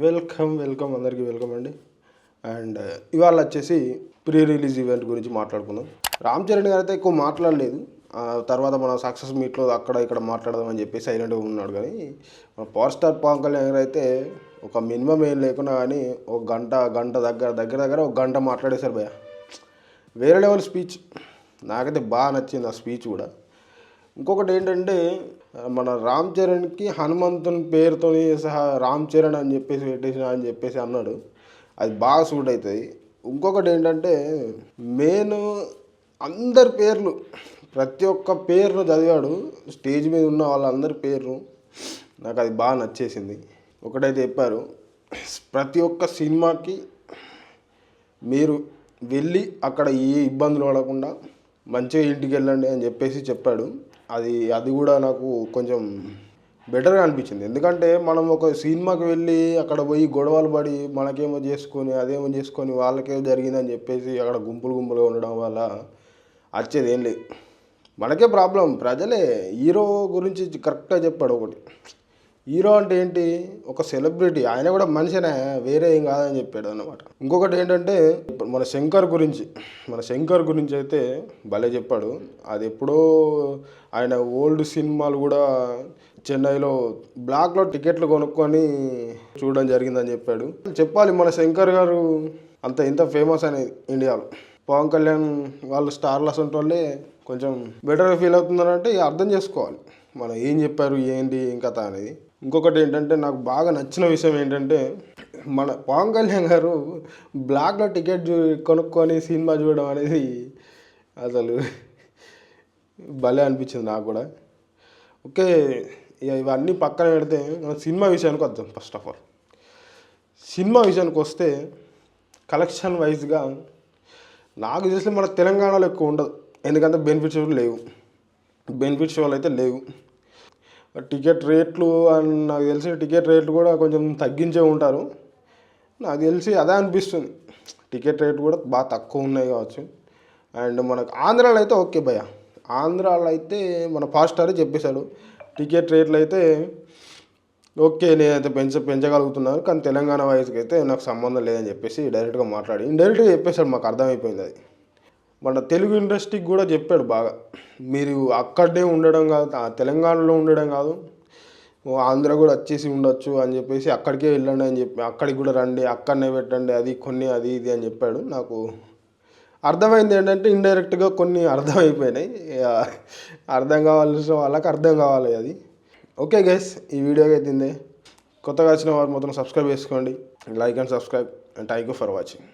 Welcome అందరికీ welcome అండి. And ఇవాళ వచ్చేసి ప్రీ రిలీజ్ ఈవెంట్ గురించి మాట్లాడుకుందాం. రామ్ చరణ్ గారు అయితే ఎక్కువ మాట్లాడలేదు. తర్వాత మన సక్సెస్ మీట్లో అక్కడ ఇక్కడ మాట్లాడదామని చెప్పి సైలెంట్గా ఉన్నాడు. కానీ మన పవర్ స్టార్ పవన్ కళ్యాణ్ గారు అయితే ఒక మినిమం ఏం లేకున్నా కానీ ఒక గంట దగ్గర ఒక గంట మాట్లాడేశారు భయ్య. వేరే లెవెల్ స్పీచ్. నాకైతే బాగా నచ్చింది ఆ స్పీచ్ కూడా. ఇంకొకటి ఏంటంటే మన రామ్ చరణ్కి హనుమంతుని పేరుతో సహా రామ్ చరణ్ అని చెప్పేసి పెట్టేసిన అని చెప్పేసి అన్నాడు. అది బాగా సూట్ అవుతుంది. ఇంకొకటి ఏంటంటే మెయిన్ అందరి పేర్లు ప్రతి ఒక్క పేరును చదివాడు. స్టేజ్ మీద ఉన్న వాళ్ళందరి పేర్లు నాకు అది బాగా నచ్చేసింది. ఒకటైతే చెప్పారు, ప్రతి ఒక్క సినిమాకి మీరు వెళ్ళి అక్కడ ఏ ఇబ్బందులు పడకుండా మంచిగా ఇంటికి వెళ్ళండి అని చెప్పేసి చెప్పాడు. అది కూడా నాకు కొంచెం బెటర్గా అనిపించింది. ఎందుకంటే మనం ఒక సినిమాకి వెళ్ళి అక్కడ పోయి గొడవలు పడి మనకేమో చేసుకొని అదేమో చేసుకొని వాళ్ళకేమో జరిగిందని చెప్పేసి అక్కడ గుంపులుగా ఉండడం వల్ల వచ్చేది ఏం లేదు. మనకే ప్రాబ్లం. ప్రజలే. హీరో గురించి కరెక్ట్గా చెప్పాడు. ఒకటి హీరో అంటే ఏంటి, ఒక సెలబ్రిటీ, ఆయన కూడా మనిషినే, వేరే ఏం కాదని చెప్పాడు అన్నమాట. ఇంకొకటి ఏంటంటే మన శంకర్ గురించి అయితే భలే చెప్పాడు. అది ఎప్పుడో ఆయన ఓల్డ్ సినిమాలు కూడా చెన్నైలో బ్లాక్లో టికెట్లు కొనుక్కొని చూడడం జరిగిందని చెప్పాడు. చెప్పాలి మన శంకర్ గారు ఇంత ఫేమస్ అనేది ఇండియాలో. పవన్ కళ్యాణ్ వాళ్ళు స్టార్లెస్ ఉంటే కొంచెం బెటర్గా ఫీల్ అవుతున్నారంటే అర్థం చేసుకోవాలి మనం ఏం చెప్పారు ఏంటి ఏం కథ అనేది. ఇంకొకటి ఏంటంటే నాకు బాగా నచ్చిన విషయం ఏంటంటే మన పవన్ కళ్యాణ్ గారు బ్లాక్లో టికెట్ కొనుక్కొని సినిమా చూడడం అనేది అసలు భలే అనిపించింది నాకు కూడా. ఓకే, ఇవన్నీ పక్కన పెడితే మనం సినిమా విషయానికి వద్దాం. ఫస్ట్ ఆఫ్ ఆల్ సినిమా విషయానికి వస్తే కలెక్షన్ వైజ్గా నాకు తెలిసి మన తెలంగాణలో ఎక్కువ ఉండదు. ఎందుకంటే బెనిఫిట్ షోలు అయితే లేవు. టికెట్ రేట్లు నాకు తెలిసి టికెట్ రేట్లు కూడా కొంచెం తగ్గించే ఉంటారు. నాకు తెలిసి అదే అనిపిస్తుంది. టికెట్ రేట్ కూడా బాగా తక్కువ ఉన్నాయి కావచ్చు. అండ్ మనకు ఆంధ్రాలో అయితే ఓకే భయ్య. ఆంధ్రాలో అయితే మన ఫాస్టర్ చెప్పేశాడు టికెట్ రేట్లు అయితే ఓకే, నేనైతే పెంచగలుగుతున్నాను, కానీ తెలంగాణ వైజ్కి అయితే నాకు సంబంధం లేదని చెప్పేసి డైరెక్ట్గా మాట్లాడి ఇండైరెక్ట్గా చెప్పేశాడు. మాకు అర్థమైపోయింది అది. మన తెలుగు ఇండస్ట్రీకి కూడా చెప్పాడు బాగా, మీరు అక్కడనే ఉండడం కాదు, తెలంగాణలో ఉండడం కాదు, ఆంధ్ర కూడా వచ్చేసి ఉండొచ్చు అని చెప్పేసి అక్కడికే వెళ్ళండి అని చెప్పి, అక్కడికి కూడా రండి, అక్కడనే పెట్టండి, అది ఇది అని చెప్పాడు. నాకు అర్థమైంది ఏంటంటే ఇండైరెక్ట్గా కొన్ని అర్థమైపోయినాయి. అర్థం కావాల్సిన వాళ్ళకి అర్థం కావాలి అది. ఓకే గైస్, ఈ వీడియోకి అయితే కొత్తగా వచ్చిన వారు మొత్తం సబ్స్క్రైబ్ చేసుకోండి. Like and subscribe and thank you for watching.